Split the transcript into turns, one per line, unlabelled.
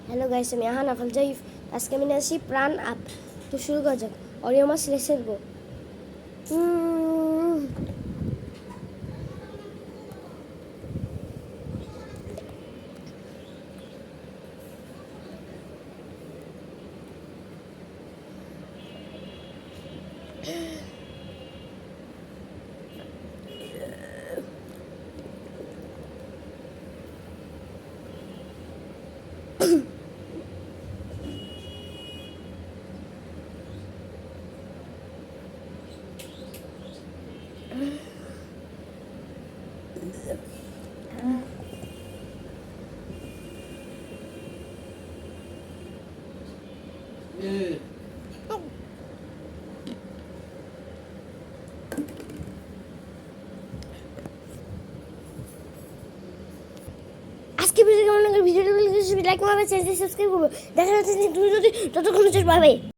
Hello guys, আমি আহান আফল জাইফ। আজকে আমি নিয়ে আসি প্রাণ আপ। তো শুরু করা যাক। অরিও মাছ লেসের গো। আজকে ভিডিও কেমন লাগে? ভিডিওটা লাইক করবে, চ্যানেলটি সাবস্ক্রাইব করবে। দেখা যাচ্ছে তুমি যদি ততক্ষণ পাবে।